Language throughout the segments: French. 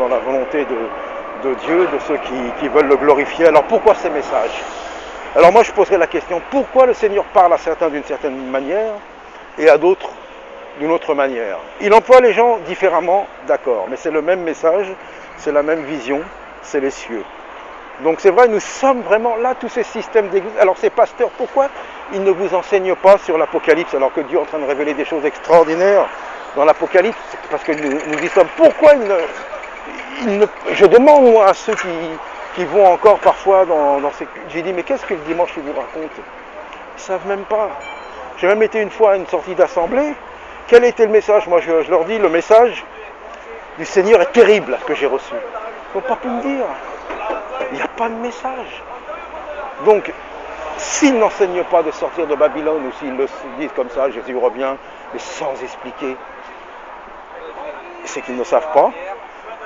dans la volonté de Dieu, de ceux qui veulent le glorifier. Alors pourquoi ces messages? Alors moi je poserai la question, pourquoi le Seigneur parle à certains d'une certaine manière et à d'autres d'une autre manière? Il emploie les gens différemment, d'accord, mais c'est le même message, c'est la même vision, c'est les cieux. Donc c'est vrai, nous sommes vraiment là, tous ces systèmes d'église. Alors ces pasteurs, pourquoi ils ne vous enseignent pas sur l'Apocalypse alors que Dieu est en train de révéler des choses extraordinaires dans l'Apocalypse? Parce que nous y sommes. Pourquoi je demande moi à ceux qui vont encore parfois dans ces... J'ai dit, mais qu'est-ce que le dimanche ils vous racontent? Ils ne savent même pas. J'ai même été une fois à une sortie d'assemblée. Quel était le message? Moi je leur dis, le message du Seigneur est terrible, ce que j'ai reçu. Ils n'ont pas pu me dire. Il n'y a pas de message. Donc, s'ils n'enseignent pas de sortir de Babylone, ou s'ils le disent comme ça, Jésus revient, mais sans expliquer, c'est qu'ils ne savent pas.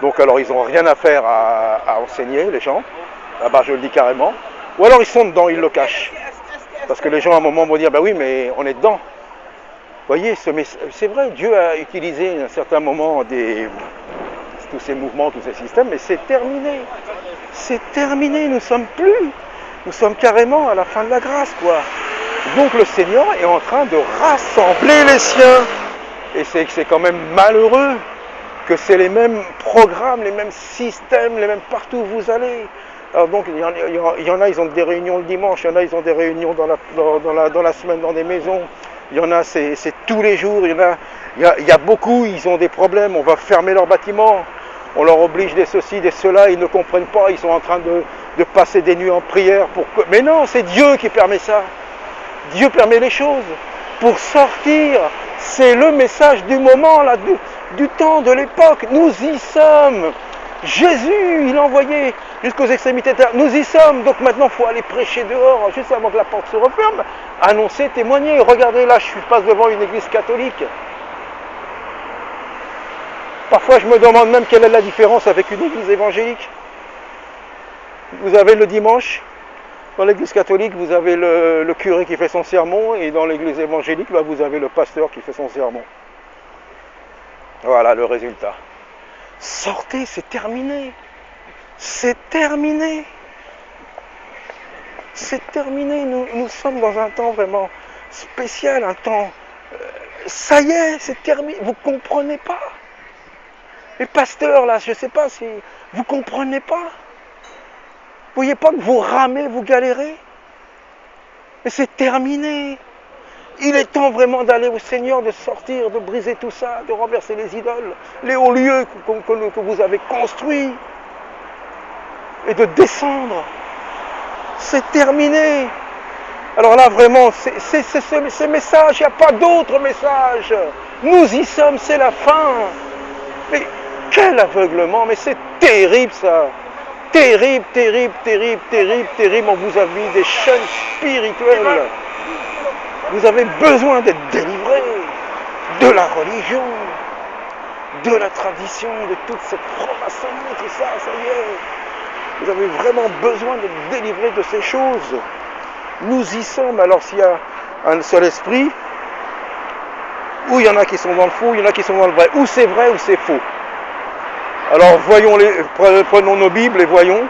Donc alors ils n'ont rien à faire à enseigner, les gens. Là-bas, je le dis carrément. Ou alors ils sont dedans, ils le cachent. Parce que les gens à un moment vont dire, ben oui, mais on est dedans. Vous voyez, c'est vrai, Dieu a utilisé à un certain moment tous ces mouvements, tous ces systèmes, mais c'est terminé. C'est terminé, nous sommes carrément à la fin de la grâce, quoi. Donc le Seigneur est en train de rassembler les siens. Et c'est quand même malheureux que c'est les mêmes programmes, les mêmes systèmes, les mêmes partout où vous allez. Alors donc il y en a, ils ont des réunions le dimanche, il y en a, ils ont des réunions dans la semaine dans des maisons. Il y en a, c'est tous les jours, il y a beaucoup, ils ont des problèmes, on va fermer leurs bâtiments. On leur oblige des ceci, des cela, ils ne comprennent pas, ils sont en train de passer des nuits en prière. Mais non, c'est Dieu qui permet ça. Dieu permet les choses pour sortir. C'est le message du moment, là, du temps, de l'époque. Nous y sommes. Jésus, il a envoyé jusqu'aux extrémités de terre. Nous y sommes. Donc maintenant, il faut aller prêcher dehors, juste avant que la porte se referme. Annoncer, témoigner. Regardez, là, je passe devant une église catholique. Parfois, je me demande même quelle est la différence avec une église évangélique. Vous avez le dimanche, dans l'église catholique, vous avez le curé qui fait son sermon, et dans l'église évangélique, là, vous avez le pasteur qui fait son sermon. Voilà le résultat. Sortez, c'est terminé. C'est terminé. C'est terminé. Nous sommes dans un temps vraiment spécial, un temps... ça y est, c'est terminé. Vous ne comprenez pas. Les pasteurs, là, je ne sais pas si... Vous ne comprenez pas. Vous ne voyez pas que vous ramez, vous galérez. Mais c'est terminé. Il est temps vraiment d'aller au Seigneur, de sortir, de briser tout ça, de renverser les idoles, les hauts lieux que vous avez construits. Et de descendre. C'est terminé. Alors là, vraiment, c'est ce message, il n'y a pas d'autre message. Nous y sommes, c'est la fin. Mais quel aveuglement, mais c'est terrible ça. Terrible, terrible, terrible, terrible, terrible. On vous a mis des chaînes spirituelles. Vous avez besoin d'être délivré de la religion, de la tradition, de toute cette franc-maçonnerie, tout ça, ça y est. Vous avez vraiment besoin d'être délivré de ces choses. Nous y sommes. Alors s'il y a un seul esprit, ou il y en a qui sont dans le faux, il y en a qui sont dans le vrai. Ou c'est vrai ou c'est faux. Alors prenons nos Bibles et voyons,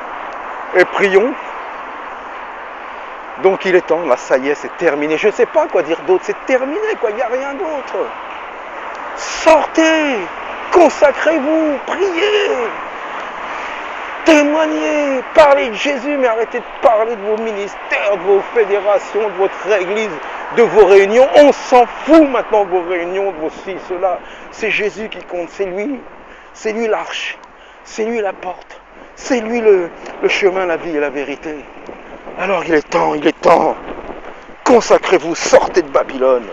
et prions. Donc il est temps, là ça y est, c'est terminé. Je ne sais pas quoi dire d'autre, c'est terminé, quoi, il n'y a rien d'autre. Sortez, consacrez-vous, priez, témoignez, parlez de Jésus, mais arrêtez de parler de vos ministères, de vos fédérations, de votre église, de vos réunions. On s'en fout maintenant de vos réunions, de vos ci, cela. C'est Jésus qui compte, c'est lui l'arche, c'est lui la porte, c'est lui le chemin, la vie et la vérité. Alors il est temps, consacrez-vous, sortez de Babylone.